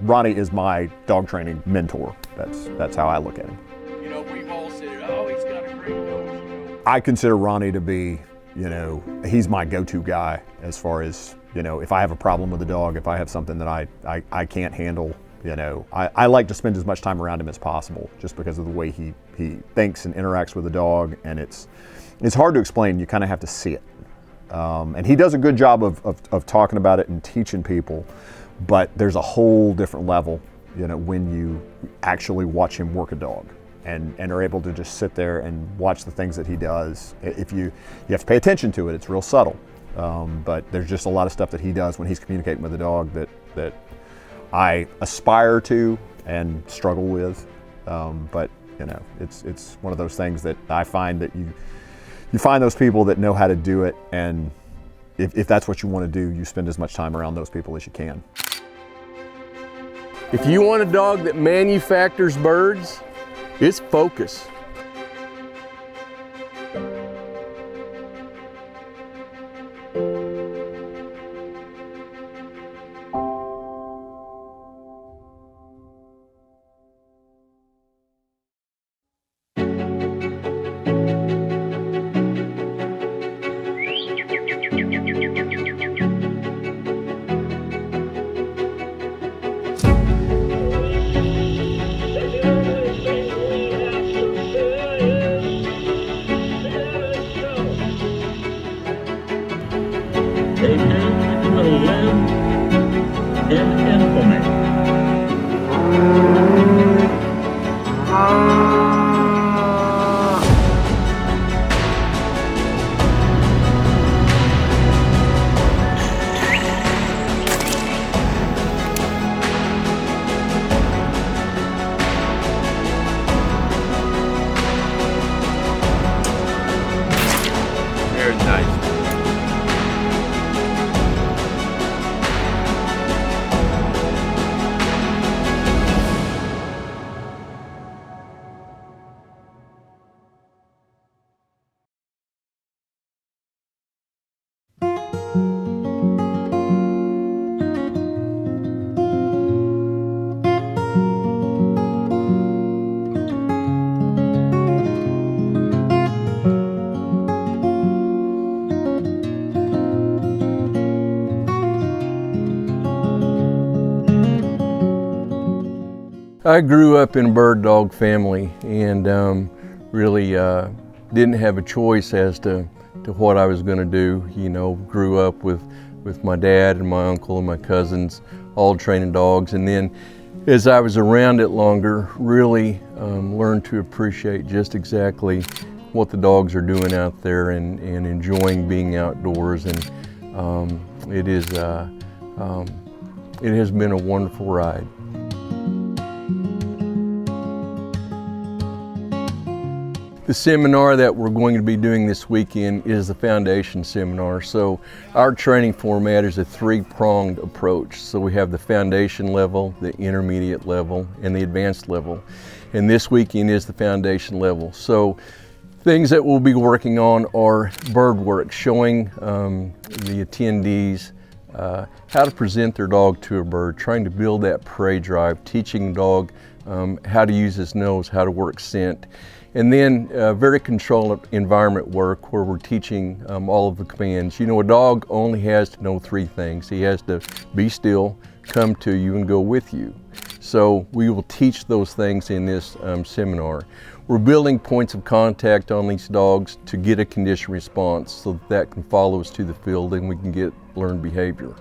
Ronnie is my dog training mentor. That's how I look at him. You know, we've all said, oh, he's got a great nose. You know. I consider Ronnie to be, he's my go-to guy as far as, if I have a problem with a dog, if I have something that I can't handle, I like to spend as much time around him as possible just because of the way he thinks and interacts with the dog, and it's hard to explain. You kind of have to see it. And he does a good job of talking about it and teaching people. But there's a whole different level, when you actually watch him work a dog and are able to just sit there and watch the things that he does. If you have to pay attention to it, it's real subtle. But there's just a lot of stuff that he does when he's communicating with a dog that I aspire to and struggle with. But it's one of those things that I find that you find those people that know how to do it, and if that's what you want to do, you spend as much time around those people as you can. If you want a dog that manufactures birds, it's Focus. A man which will live in infamy. Very nice. I grew up in a bird dog family and really didn't have a choice as to what I was going to do. Grew up with my dad and my uncle and my cousins all training dogs, and then as I was around it longer, really learned to appreciate just exactly what the dogs are doing out there and enjoying being outdoors, and it has been a wonderful ride. The seminar that we're going to be doing this weekend is the foundation seminar. So our training format is a three-pronged approach. So we have the foundation level, the intermediate level, and the advanced level. And this weekend is the foundation level. So things that we'll be working on are bird work, showing the attendees how to present their dog to a bird, trying to build that prey drive, teaching the dog how to use his nose, how to work scent. And then very controlled environment work where we're teaching all of the commands. A dog only has to know three things. He has to be still, come to you, and go with you. So we will teach those things in this seminar. We're building points of contact on these dogs to get a condition response so that can follow us to the field and we can get learned behavior.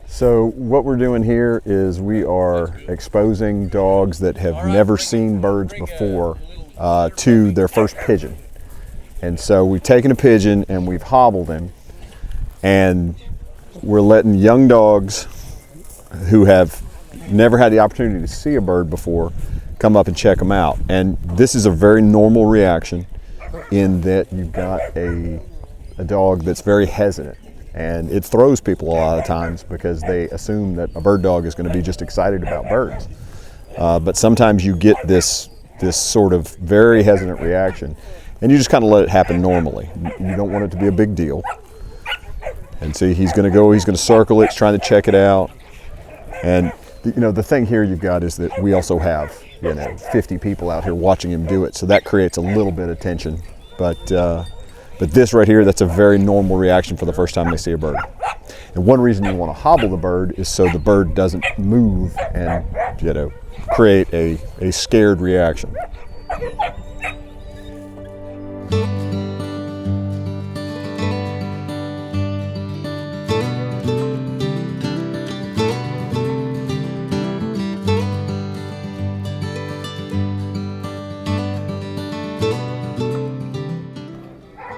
So what we're doing here is we are exposing dogs that have never seen birds before to their first pigeon. And so we've taken a pigeon and we've hobbled him, and we're letting young dogs who have never had the opportunity to see a bird before come up and check them out. And this is a very normal reaction in that you've got a dog that's very hesitant. And it throws people a lot of times because they assume that a bird dog is going to be just excited about birds. But sometimes you get this sort of very hesitant reaction, and you just kind of let it happen normally. You don't want it to be a big deal. And see, he's going to circle it, he's trying to check it out. And the thing here you've got is that we also have 50 people out here watching him do it, so that creates a little bit of tension. But this right here, that's a very normal reaction for the first time they see a bird. And one reason you want to hobble the bird is so the bird doesn't move and create a scared reaction.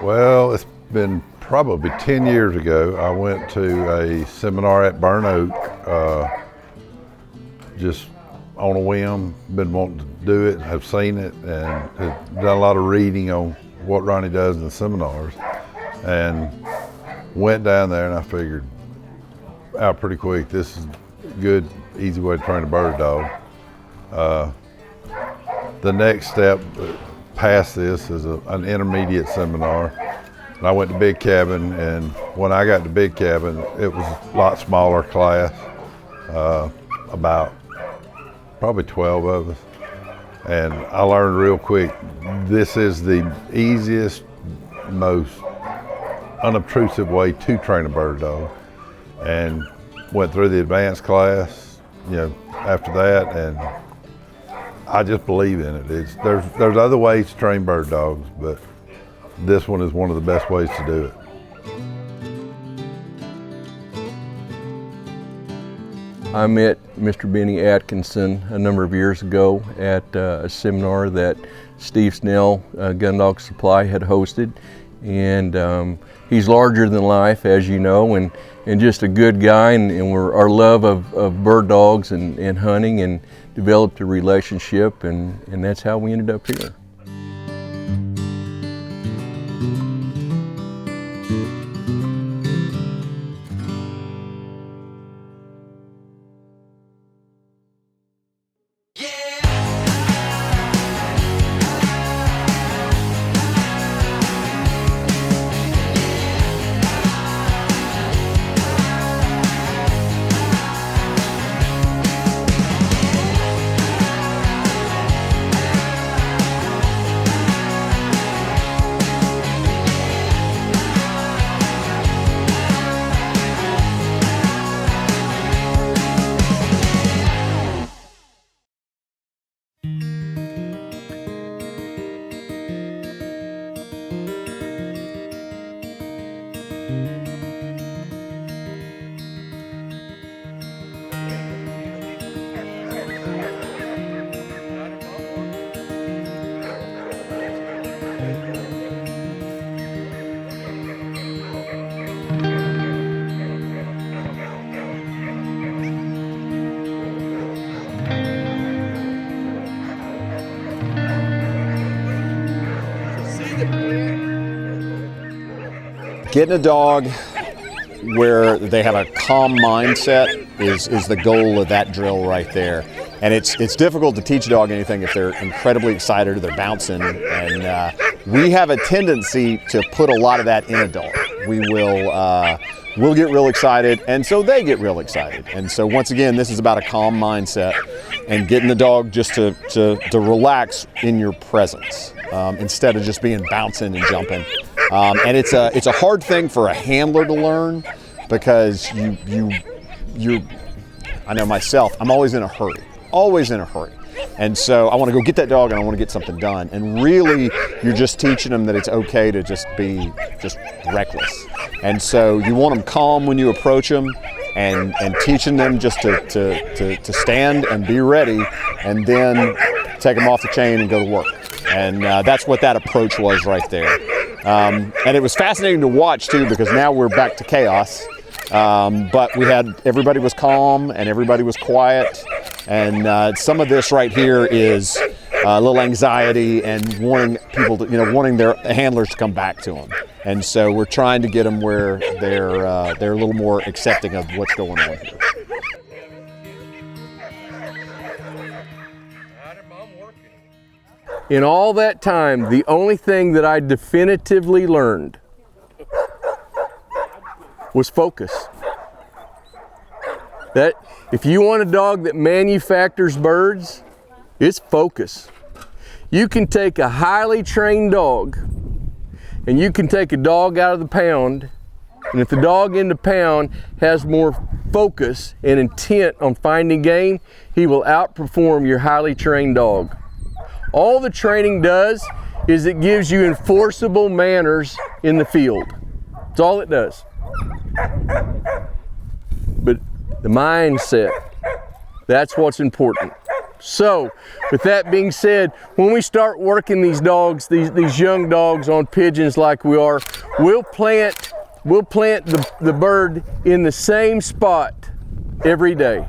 Well, it's been probably 10 years ago. I went to a seminar at Burn Oak, just on a whim. Been wanting to do it, have seen it, and have done a lot of reading on what Ronnie does in the seminars. And went down there, and I figured out pretty quick, this is a good, easy way to train a bird dog. The next step past this is an intermediate seminar. And I went to Big Cabin, and when I got to Big Cabin, it was a lot smaller class, about probably 12 of us. And I learned real quick, this is the easiest, most unobtrusive way to train a bird dog. And went through the advanced class, after that, and I just believe in it. There's other ways to train bird dogs, but this one is one of the best ways to do it. I met Mr. Benny Atkinson a number of years ago at a seminar that Steve Snell, Gun Dog Supply, had hosted. And he's larger than life, as you know, and just a good guy, and our love of bird dogs and hunting, and developed a relationship, and that's how we ended up here. Getting a dog where they have a calm mindset is the goal of that drill right there. And it's difficult to teach a dog anything if they're incredibly excited or they're bouncing. And we have a tendency to put a lot of that in a dog. We'll get real excited, and so they get real excited. And so once again, this is about a calm mindset and getting the dog just to relax in your presence instead of just being bouncing and jumping. And it's a hard thing for a handler to learn because I know myself, I'm always in a hurry. And so I want to go get that dog and I want to get something done. And really, you're just teaching them that it's okay to just be reckless. And so you want them calm when you approach them, and teaching them just to stand and be ready, and then take them off the chain and go to work. And that's what that approach was right there. And it was fascinating to watch too, because now we're back to chaos. But everybody was calm and everybody was quiet. And some of this right here is a little anxiety and wanting people to, wanting their handlers to come back to them. And so we're trying to get them where they're a little more accepting of what's going on here. In all that time, the only thing that I definitively learned was focus. That if you want a dog that manufactures birds, it's focus. You can take a highly trained dog and you can take a dog out of the pound, and if the dog in the pound has more focus and intent on finding game, he will outperform your highly trained dog. All the training does is it gives you enforceable manners in the field. That's all it does. But the mindset, that's what's important. So, with that being said, when we start working these dogs, these young dogs on pigeons like we are, we'll plant the bird in the same spot every day.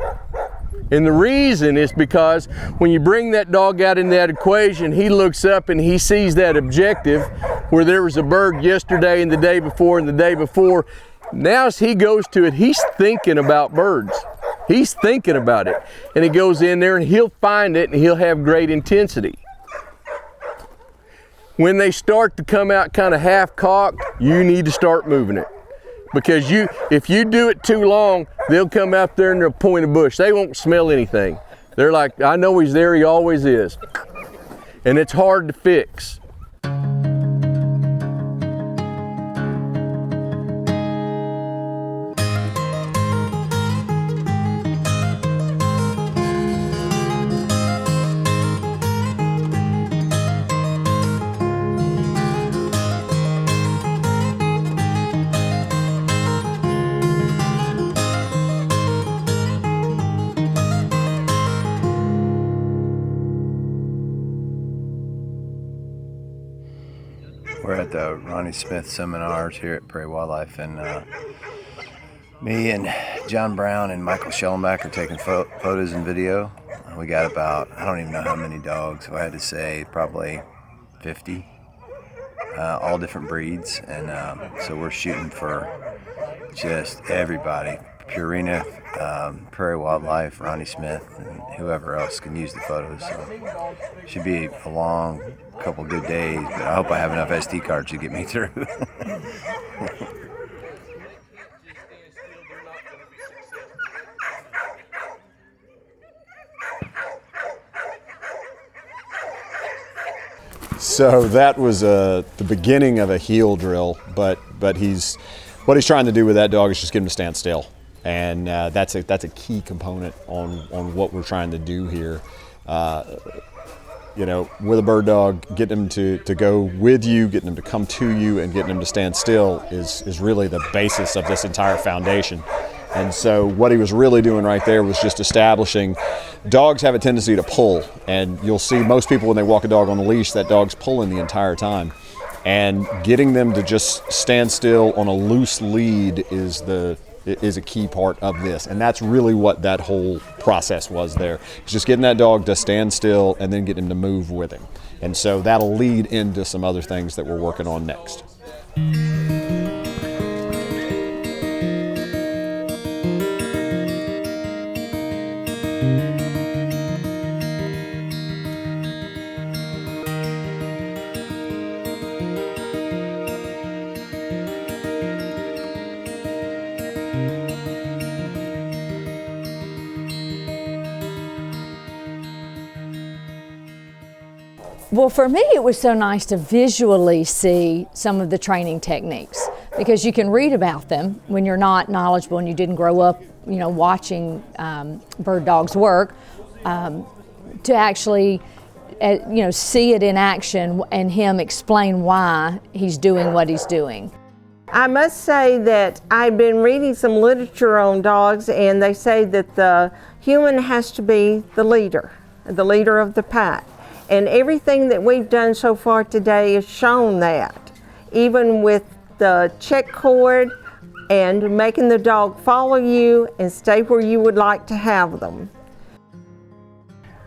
And the reason is because when you bring that dog out in that equation, he looks up and he sees that objective where there was a bird yesterday and the day before and the day before. Now as he goes to it, he's thinking about birds. He's thinking about it. And he goes in there and he'll find it and he'll have great intensity. When they start to come out kind of half-cocked, you need to start moving it. Because if you do it too long, they'll come out there and they'll point a bush. They won't smell anything. They're like, I know he's there, he always is. And it's hard to fix. We're at the Ronnie Smith seminars here at Prairie Wildlife, and me and John Brown and Michael Schellenbach are taking photos and video. We got about, I don't even know how many dogs, if I had to say probably 50, all different breeds, and so we're shooting for just everybody. Purina, Prairie Wildlife, Ronnie Smith, and whoever else can use the photos. So it should be a long couple good days, but I hope I have enough SD cards to get me through. So that was the beginning of a heel drill, but what he's trying to do with that dog is just get him to stand still. And that's a key component on what we're trying to do here. With a bird dog, getting them to go with you, getting them to come to you, and getting them to stand still is really the basis of this entire foundation. And so what he was really doing right there was just establishing dogs have a tendency to pull. And you'll see most people when they walk a dog on a leash, that dog's pulling the entire time. And getting them to just stand still on a loose lead is a key part of this. And that's really what that whole process was there. It's just getting that dog to stand still and then get him to move with him. And so that'll lead into some other things that we're working on next. Well, for me, it was so nice to visually see some of the training techniques, because you can read about them when you're not knowledgeable and you didn't grow up, watching bird dogs work, to actually, see it in action and him explain why he's doing what he's doing. I must say that I've been reading some literature on dogs, and they say that the human has to be the leader of the pack. And everything that we've done so far today has shown that, even with the check cord and making the dog follow you and stay where you would like to have them.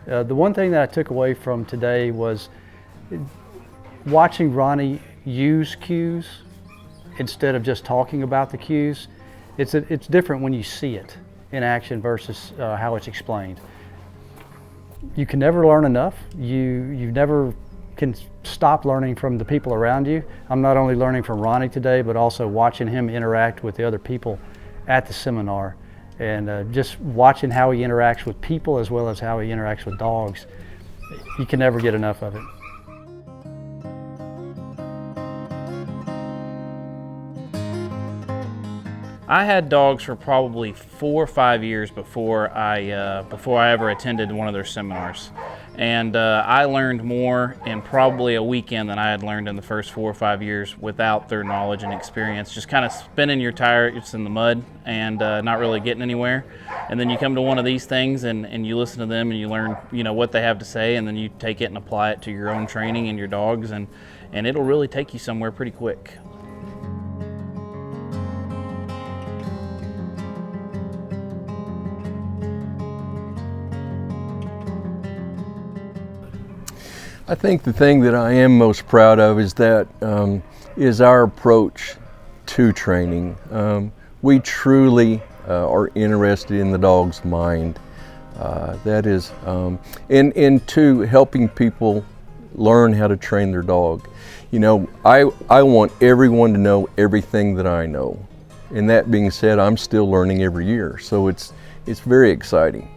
The one thing that I took away from today was watching Ronnie use cues instead of just talking about the cues. It's different when you see it in action versus how it's explained. You can never learn enough. You never can stop learning from the people around you. I'm not only learning from Ronnie today, but also watching him interact with the other people at the seminar, and just watching how he interacts with people as well as how he interacts with dogs. You can never get enough of it. I had dogs for probably 4 or 5 years before I ever attended one of their seminars, and I learned more in probably a weekend than I had learned in the first 4 or 5 years without their knowledge and experience. Just kind of spinning your tires in the mud and not really getting anywhere. And then you come to one of these things and you listen to them and you learn, you know, what they have to say, and then you take it and apply it to your own training and your dogs, and it'll really take you somewhere pretty quick. I think the thing that I am most proud of is that is our approach to training. We truly are interested in the dog's mind. That is, and to helping people learn how to train their dog. You know, I want everyone to know everything that I know. And that being said, I'm still learning every year, so it's very exciting.